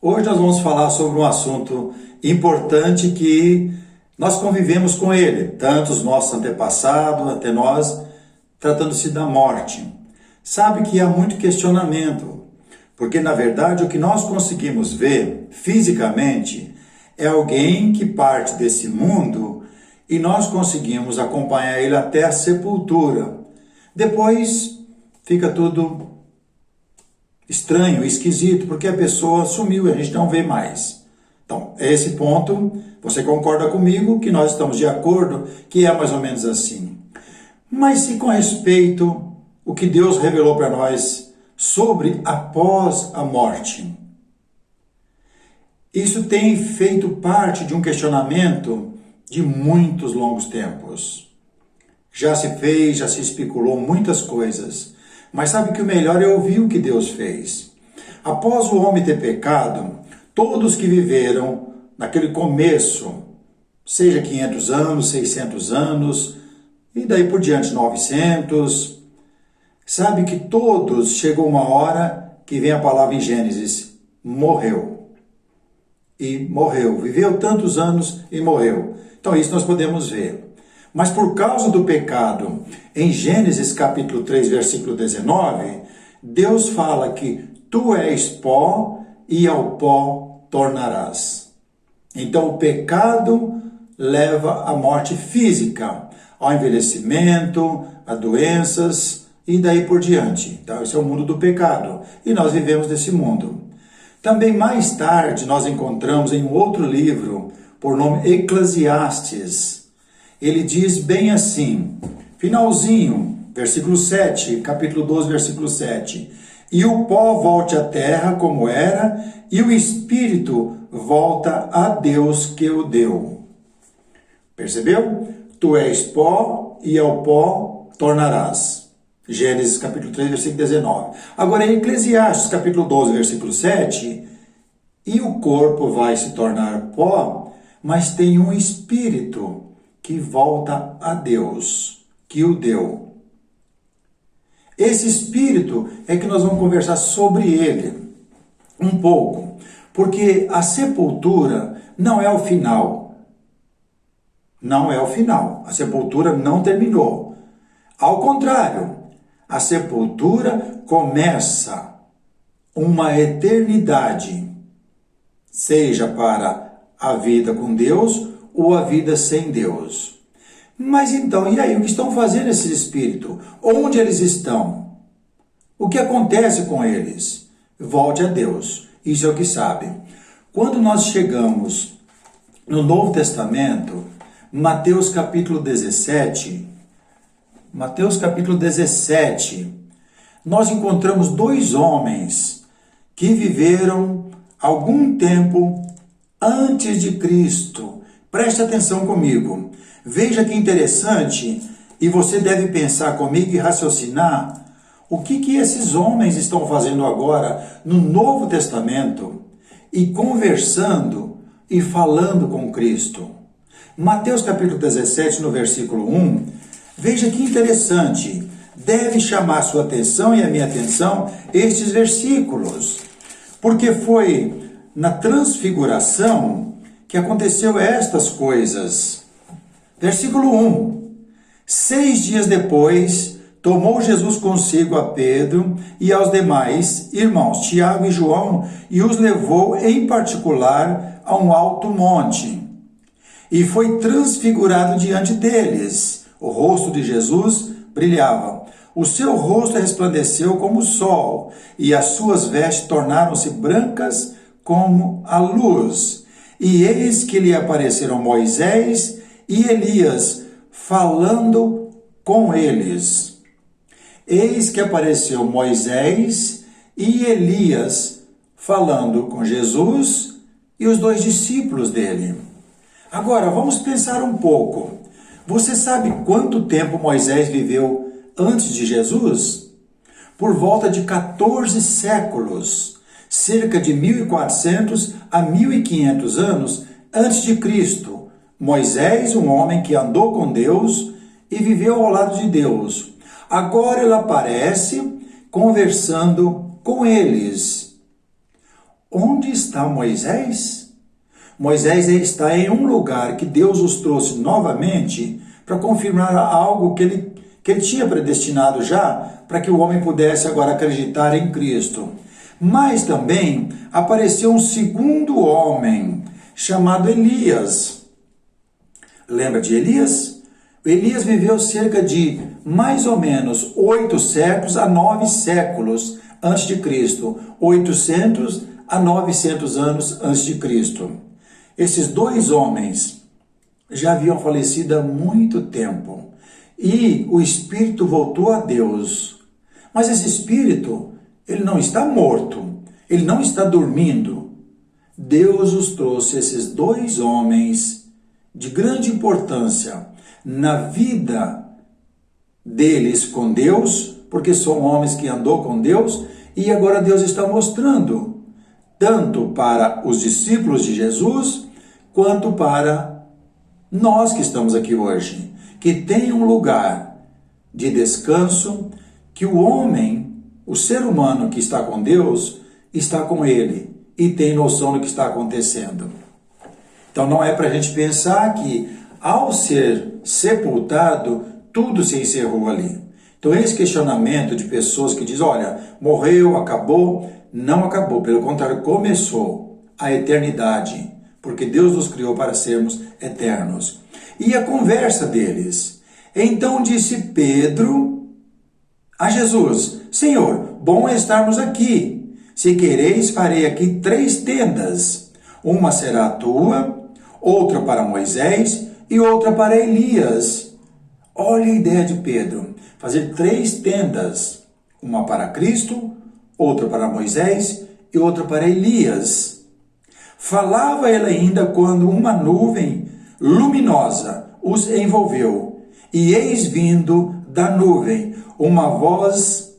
Hoje nós vamos falar sobre um assunto importante que nós convivemos com ele, tanto os nossos antepassados até nós, tratando-se da morte. Sabe que há muito questionamento, porque na verdade o que nós conseguimos ver fisicamente é alguém que parte desse mundo e nós conseguimos acompanhar ele até a sepultura. Depois fica tudo estranho, esquisito, porque a pessoa sumiu e a gente não vê mais. Então, esse ponto, você concorda comigo que nós estamos de acordo que é mais ou menos assim. Mas e com respeito o que Deus revelou para nós sobre após a morte? Isso tem feito parte de um questionamento de muitos longos tempos. Já se fez, já se especulou muitas coisas. Mas sabe que o melhor é ouvir o que Deus fez. Após o homem ter pecado, todos que viveram naquele começo, seja 500 anos, 600 anos, e daí por diante 900, sabe que todos, chegou uma hora que vem a palavra em Gênesis, morreu. E morreu, viveu tantos anos e morreu. Então isso nós podemos ver. Mas por causa do pecado, em Gênesis capítulo 3, versículo 19, Deus fala que tu és pó e ao pó tornarás. Então o pecado leva à morte física, ao envelhecimento, a doenças e daí por diante. Então esse é o mundo do pecado e nós vivemos nesse mundo. Também mais tarde nós encontramos em um outro livro, por nome Eclesiastes, ele diz bem assim, finalzinho, versículo 7, capítulo 12, versículo 7. E o pó volte à terra como era, e o espírito volta a Deus que o deu. Percebeu? Tu és pó, e ao pó tornarás. Gênesis capítulo 3, versículo 19. Agora em Eclesiastes capítulo 12, versículo 7, e o corpo vai se tornar pó, mas tem um espírito que volta a Deus, que o deu. Esse espírito é que nós vamos conversar sobre ele um pouco, porque a sepultura não é o final. Não é o final. A sepultura não terminou. Ao contrário, a sepultura começa uma eternidade, seja para a vida com Deus ou a vida sem Deus. Mas então, e aí? O que estão fazendo esses espíritos? Onde eles estão? O que acontece com eles? Volte a Deus. Isso é o que sabem. Quando nós chegamos no Novo Testamento, Mateus capítulo 17, nós encontramos dois homens que viveram algum tempo antes de Cristo. Preste atenção comigo. Veja que interessante, e você deve pensar comigo e raciocinar o que esses homens estão fazendo agora no Novo Testamento e conversando e falando com Cristo. Mateus capítulo 17, no versículo 1, veja que interessante. Deve chamar a sua atenção e a minha atenção estes versículos, porque foi na transfiguração que aconteceu estas coisas. Versículo 1. 6 dias depois, tomou Jesus consigo a Pedro e aos demais irmãos, Tiago e João, e os levou em particular a um alto monte. E foi transfigurado diante deles. O rosto de Jesus brilhava. O seu rosto resplandeceu como o sol, e as suas vestes tornaram-se brancas como a luz. E eis que lhe apareceram Moisés e Elias, falando com eles. Eis que apareceu Moisés e Elias, falando com Jesus e os dois discípulos dele. Agora, vamos pensar um pouco. Você sabe quanto tempo Moisés viveu antes de Jesus? Por volta de 14 séculos. Cerca de 1.400 a 1.500 anos antes de Cristo. Moisés, um homem que andou com Deus e viveu ao lado de Deus. Agora ele aparece conversando com eles. onde está Moisés? Moisés está em um lugar que Deus os trouxe novamente para confirmar algo que ele tinha predestinado já, para que o homem pudesse agora acreditar em Cristo. Mas também apareceu um segundo homem, chamado Elias. Lembra de Elias? Elias viveu cerca de mais ou menos 8 séculos a 9 séculos antes de Cristo. 800 a 900 anos antes de Cristo. Esses dois homens já haviam falecido há muito tempo. E o espírito voltou a Deus. Mas esse espírito, ele não está morto. Ele não está dormindo. Deus os trouxe, esses dois homens de grande importância na vida deles com Deus, porque são homens que andou com Deus, e agora Deus está mostrando, tanto para os discípulos de Jesus, quanto para nós que estamos aqui hoje, que tem um lugar de descanso, que o homem, o ser humano que está com Deus, está com Ele e tem noção do que está acontecendo. Então não é para a gente pensar que ao ser sepultado, tudo se encerrou ali. Então esse questionamento de pessoas que dizem, olha, morreu, acabou, não acabou, pelo contrário, começou a eternidade, porque Deus nos criou para sermos eternos. E a conversa deles. Então disse Pedro a Jesus, Senhor, bom é estarmos aqui. Se quereis, farei aqui 3 tendas. Uma será a tua, outra para Moisés e outra para Elias. Olha a ideia de Pedro, fazer 3 tendas. Uma para Cristo, outra para Moisés e outra para Elias. Falava ele ainda quando uma nuvem luminosa os envolveu. E eis vindo da nuvem uma voz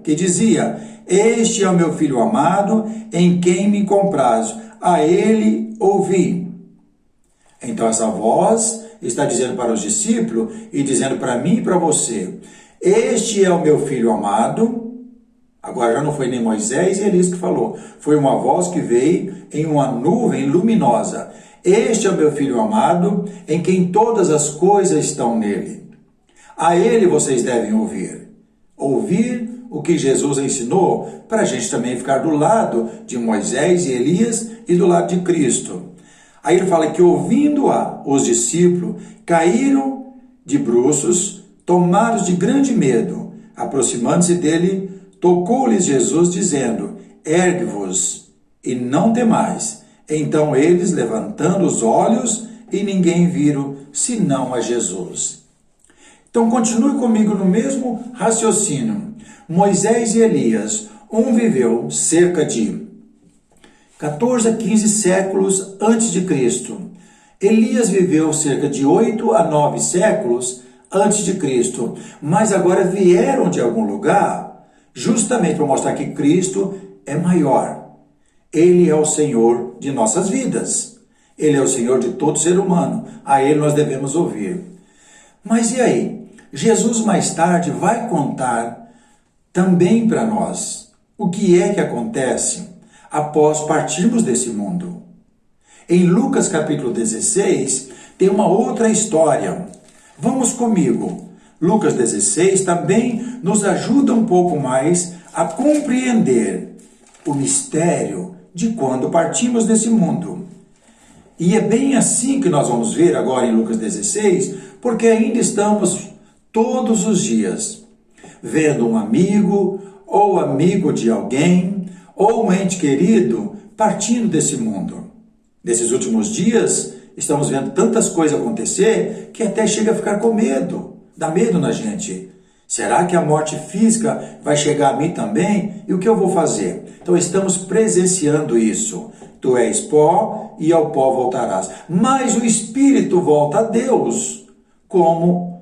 que dizia, este é o meu filho amado, em quem me comprazo, a ele ouvi. Então essa voz está dizendo para os discípulos e dizendo para mim e para você, este é o meu filho amado. Agora já não foi nem Moisés e Elias que falou, foi uma voz que veio em uma nuvem luminosa. Este é o meu filho amado, em quem todas as coisas estão nele. A ele vocês devem ouvir. Ouvir o que Jesus ensinou, para a gente também ficar do lado de Moisés e Elias e do lado de Cristo. Aí ele fala que ouvindo-a, os discípulos caíram de bruços, tomados de grande medo. Aproximando-se dele, tocou-lhes Jesus, dizendo, ergue-vos e não temais. Então eles, levantando os olhos, e ninguém viram, senão a Jesus. Então continue comigo no mesmo raciocínio. Moisés e Elias, um viveu cerca de 14 a 15 séculos antes de Cristo. Elias viveu cerca de 8 a 9 séculos antes de Cristo. Mas agora vieram de algum lugar, justamente para mostrar que Cristo é maior. Ele é o Senhor de nossas vidas. Ele é o Senhor de todo ser humano. A Ele nós devemos ouvir. Mas e aí? Jesus mais tarde vai contar também para nós o que é que acontece após partirmos desse mundo. Em Lucas capítulo 16 tem uma outra história. Vamos comigo. Lucas 16 também nos ajuda um pouco mais a compreender o mistério de quando partimos desse mundo. E é bem assim que nós vamos ver agora em Lucas 16, porque ainda estamos todos os dias vendo um amigo ou amigo de alguém ou um ente querido partindo desse mundo. Nesses últimos dias, estamos vendo tantas coisas acontecer que até chega a ficar com medo, dá medo na gente. Será que a morte física vai chegar a mim também? E o que eu vou fazer? Então estamos presenciando isso. Tu és pó e ao pó voltarás. Mas o Espírito volta a Deus, como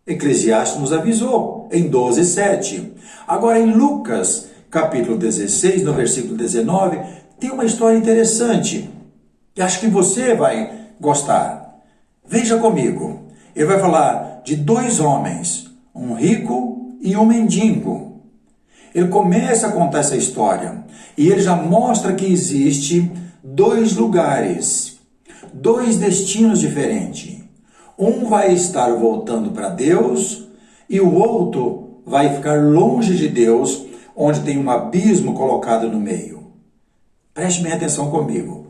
Eclesiastes nos avisou, em 12:7. Agora em Lucas, capítulo 16, no versículo 19, tem uma história interessante. E acho que você vai gostar. Veja comigo. Ele vai falar de 2 homens, um rico e um mendigo. ele começa a contar essa história. E ele já mostra que existe dois lugares, dois destinos diferentes. Um vai estar voltando para Deus e o outro vai ficar longe de Deus, onde tem um abismo colocado no meio. Preste bem atenção comigo.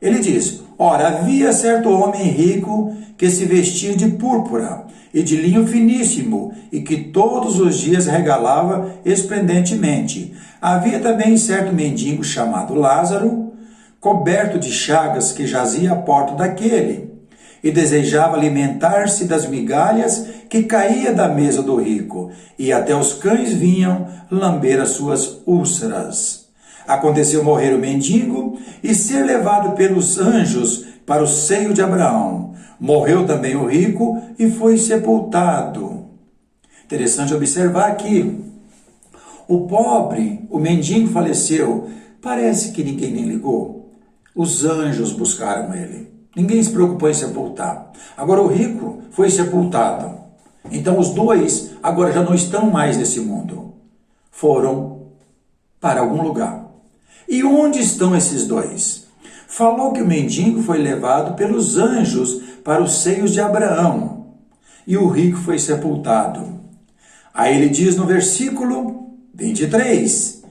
Ele diz: ora, havia certo homem rico que se vestia de púrpura e de linho finíssimo e que todos os dias regalava esplendentemente. Havia também certo mendigo chamado Lázaro, coberto de chagas, que jazia à porta daquele e desejava alimentar-se das migalhas que caía da mesa do rico, e até os cães vinham lamber as suas úlceras. Aconteceu morrer o mendigo e ser levado pelos anjos para o seio de Abraão. Morreu também o rico e foi sepultado. Interessante observar aqui. O pobre, o mendigo faleceu, parece que ninguém nem ligou. Os anjos buscaram ele. Ninguém se preocupou em sepultar. Agora o rico foi sepultado. Então os dois agora já não estão mais nesse mundo. Foram para algum lugar. E onde estão esses dois? Falou que o mendigo foi levado pelos anjos para os seios de Abraão. E o rico foi sepultado. Aí ele diz no versículo 23.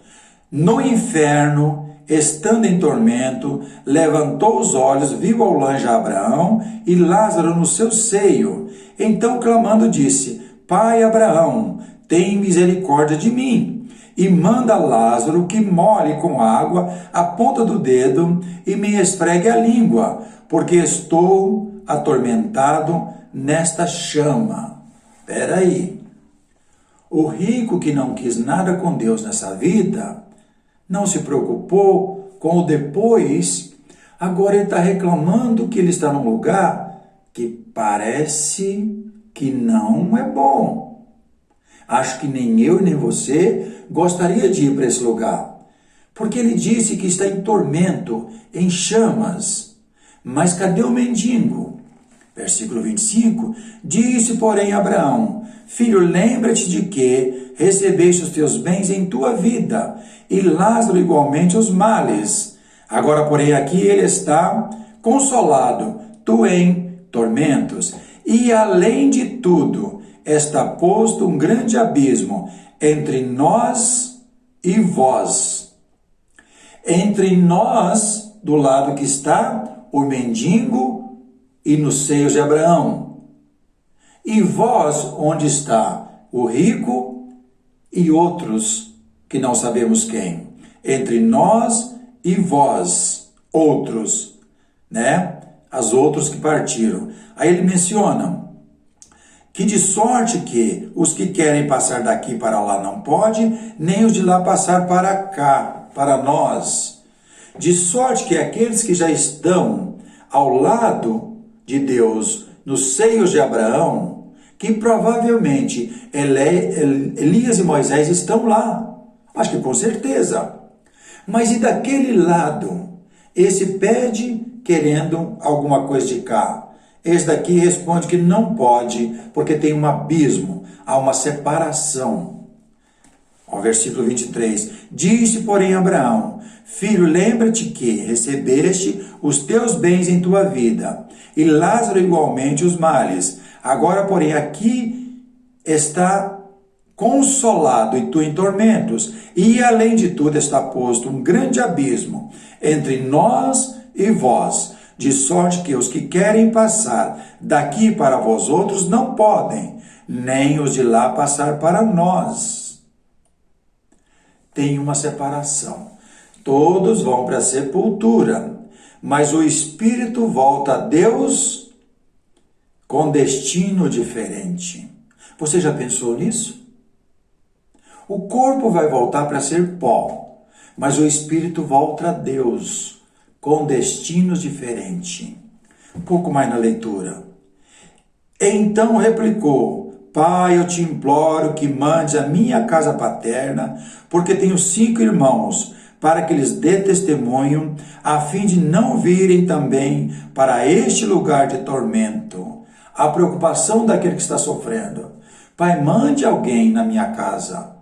No inferno, estando em tormento, levantou os olhos, viu ao longe Abraão e Lázaro no seu seio. Então, clamando, disse: Pai Abraão, tem misericórdia de mim, e manda Lázaro que molhe com água a ponta do dedo e me esfregue a língua, porque estou atormentado nesta chama. Espera aí. O rico que não quis nada com Deus nessa vida, não se preocupou com o depois, agora ele está reclamando que ele está num lugar que parece que não é bom. Acho que nem eu nem você gostaria de ir para esse lugar, porque ele disse que está em tormento, em chamas. Mas cadê o mendigo? Versículo 25, disse, porém, Abraão: Filho, lembra-te de que recebeste os teus bens em tua vida, e Lázaro igualmente os males. Agora, porém, aqui ele está consolado, tu em tormentos. E, além de tudo, está posto um grande abismo entre nós e vós. Entre nós, do lado que está o mendigo, e nos seios de Abraão. E vós, onde está o rico e outros que não sabemos quem. Entre nós e vós, outros, né? As outros que partiram. Aí ele menciona que de sorte que os que querem passar daqui para lá não podem, nem os de lá passar para cá, para nós. De sorte que aqueles que já estão ao lado de Deus, nos seios de Abraão, que provavelmente Elias e Moisés estão lá. Acho que com certeza. Mas e daquele lado? Esse pede querendo alguma coisa de cá. Esse daqui responde que não pode, porque tem um abismo, há uma separação. Ó, versículo 23. Disse, porém, Abraão: Filho, lembra-te que recebeste os teus bens em tua vida, e Lázaro igualmente os males. Agora, porém, aqui está consolado e tu em tormentos, e além de tudo está posto um grande abismo entre nós e vós, de sorte que os que querem passar daqui para vós outros não podem, nem os de lá passar para nós. Tem uma separação. Todos vão para a sepultura, mas o espírito volta a Deus com destino diferente. Você já pensou nisso? O corpo vai voltar para ser pó, mas o espírito volta a Deus com destinos diferentes. Um pouco mais na leitura. Então replicou: Pai, eu te imploro que mandes a minha casa paterna, porque tenho 5 irmãos, para que lhes dê testemunho, a fim de não virem também para este lugar de tormento. A preocupação daquele que está sofrendo. Pai, mande alguém na minha casa.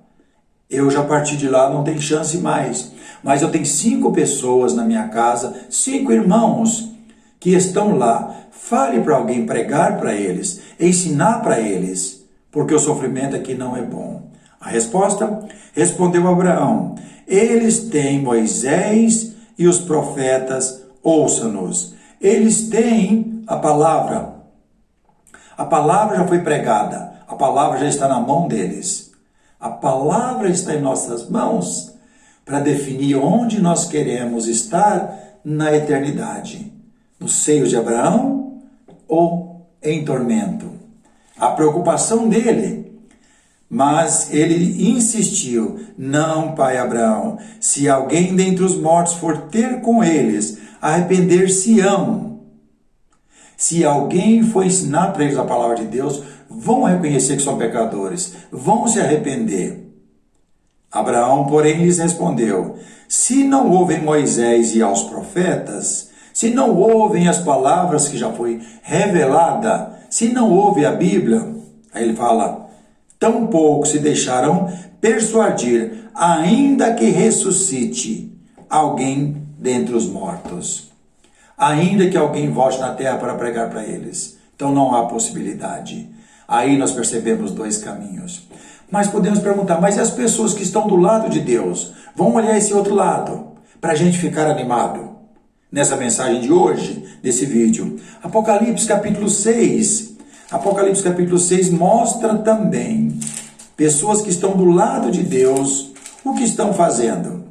Eu já parti de lá, não tem chance mais. Mas eu tenho 5 pessoas na minha casa, 5 irmãos que estão lá. Fale para alguém, pregar para eles, ensinar para eles, porque o sofrimento aqui não é bom. A resposta? Respondeu Abraão: eles têm Moisés e os profetas, ouçam-nos. Eles têm a palavra. A palavra já foi pregada, a palavra já está na mão deles. A palavra está em nossas mãos para definir onde nós queremos estar na eternidade. No seio de Abraão ou em tormento. A preocupação dele, mas ele insistiu: não, pai Abraão, se alguém dentre os mortos for ter com eles, arrepender-se-ão. Se alguém for ensinar para eles a palavra de Deus, vão reconhecer que são pecadores, vão se arrepender. Abraão, porém, lhes respondeu: se não ouvem Moisés e aos profetas, se não ouvem as palavras que já foi revelada, se não ouvem a Bíblia, aí ele fala: tampouco se deixarão persuadir, ainda que ressuscite alguém dentre os mortos. Ainda que alguém volte na terra para pregar para eles. Então não há possibilidade. Aí nós percebemos 2 caminhos. Mas podemos perguntar, mas e as pessoas que estão do lado de Deus? Vamos olhar esse outro lado, para a gente ficar animado. Nessa mensagem de hoje, desse vídeo. Apocalipse capítulo 6. Apocalipse capítulo 6 mostra também pessoas que estão do lado de Deus, o que estão fazendo.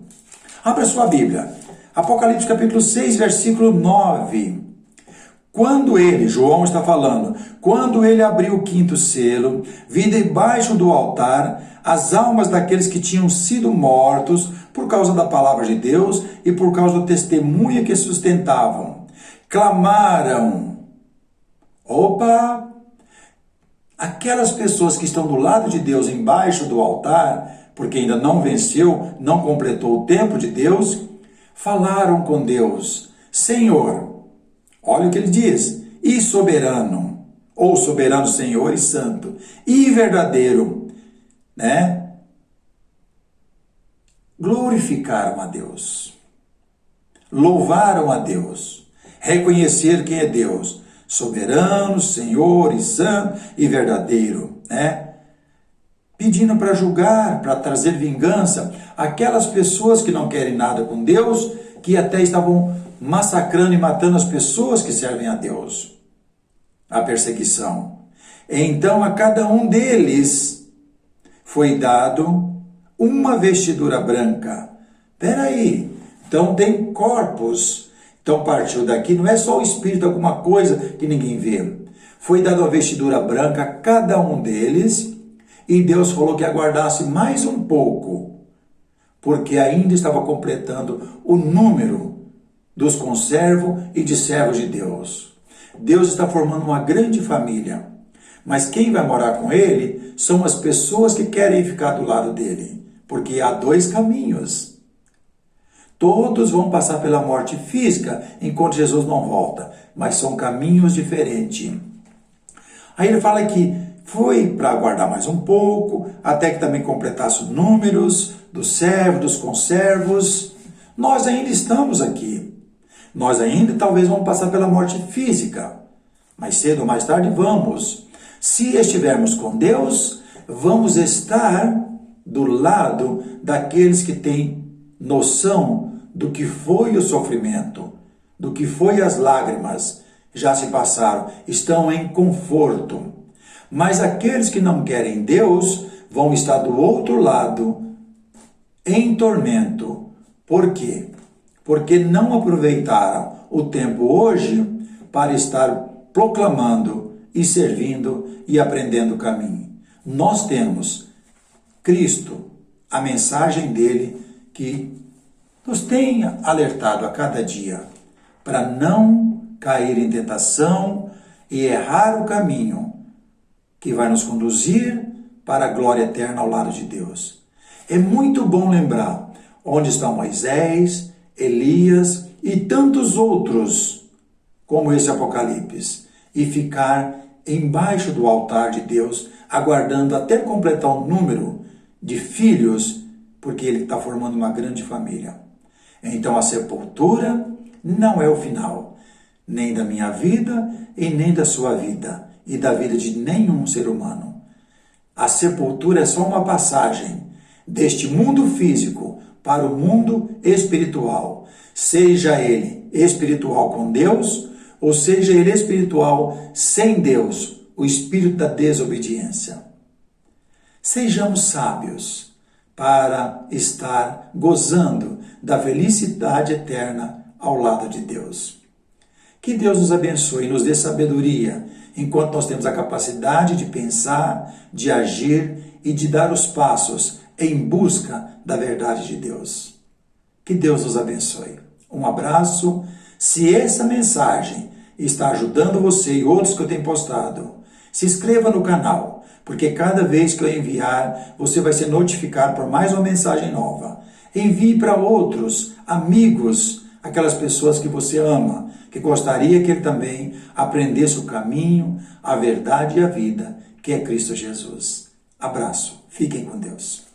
Abra sua Bíblia. Apocalipse capítulo 6, versículo 9. Quando ele, João está falando, quando ele abriu o 5º selo, vi debaixo do altar as almas daqueles que tinham sido mortos por causa da palavra de Deus e por causa do testemunho que sustentavam. Clamaram. Opa! Aquelas pessoas que estão do lado de Deus, embaixo do altar, porque ainda não venceu, não completou o tempo de Deus, falaram com Deus: Senhor, olha o que ele diz, e soberano, ou soberano Senhor e santo, e verdadeiro, né? Glorificaram a Deus, louvaram a Deus, reconheceram quem é Deus, soberano, Senhor e santo e verdadeiro, né? Pedindo para julgar, para trazer vingança, aquelas pessoas que não querem nada com Deus, que até estavam massacrando e matando as pessoas que servem a Deus. A perseguição. Então a cada um deles foi dado uma vestidura branca. Peraí, então tem corpos. Então partiu daqui, não é só o espírito, alguma coisa que ninguém vê. Foi dado uma vestidura branca a cada um deles. E Deus falou que aguardasse mais um pouco, porque ainda estava completando o número dos conservos e de servos de Deus. Deus está formando uma grande família, mas quem vai morar com ele são as pessoas que querem ficar do lado dele, porque há 2 caminhos. Todos vão passar pela morte física enquanto Jesus não volta, mas são caminhos diferentes. Aí ele fala que foi para aguardar mais um pouco, até que também completasse os números dos servos, dos conservos. Nós ainda estamos aqui. Nós ainda talvez vamos passar pela morte física. Mais cedo ou mais tarde vamos. Se estivermos com Deus, vamos estar do lado daqueles que têm noção do que foi o sofrimento, do que foi as lágrimas, já se passaram, estão em conforto. Mas aqueles que não querem Deus vão estar do outro lado, em tormento. Por quê? Porque não aproveitaram o tempo hoje para estar proclamando e servindo e aprendendo o caminho. Nós temos Cristo, a mensagem dele que nos tem alertado a cada dia para não cair em tentação e errar o caminho que vai nos conduzir para a glória eterna ao lado de Deus. É muito bom lembrar onde estão Moisés, Elias e tantos outros, como esse Apocalipse, e ficar embaixo do altar de Deus, aguardando até completar o número de filhos porque ele está formando uma grande família. Então a sepultura não é o final, nem da minha vida e nem da sua vida, e da vida de nenhum ser humano. A sepultura é só uma passagem deste mundo físico para o mundo espiritual, seja ele espiritual com Deus, ou seja ele espiritual sem Deus, o espírito da desobediência. Sejamos sábios para estar gozando da felicidade eterna ao lado de Deus. Que Deus nos abençoe e nos dê sabedoria, enquanto nós temos a capacidade de pensar, de agir e de dar os passos em busca da verdade de Deus. Que Deus nos abençoe. Um abraço. Se essa mensagem está ajudando você e outros que eu tenho postado, se inscreva no canal, porque cada vez que eu enviar, você vai ser notificado por mais uma mensagem nova. Envie para outros, amigos, aquelas pessoas que você ama, que gostaria que ele também aprendesse o caminho, a verdade e a vida, que é Cristo Jesus. Abraço. Fiquem com Deus.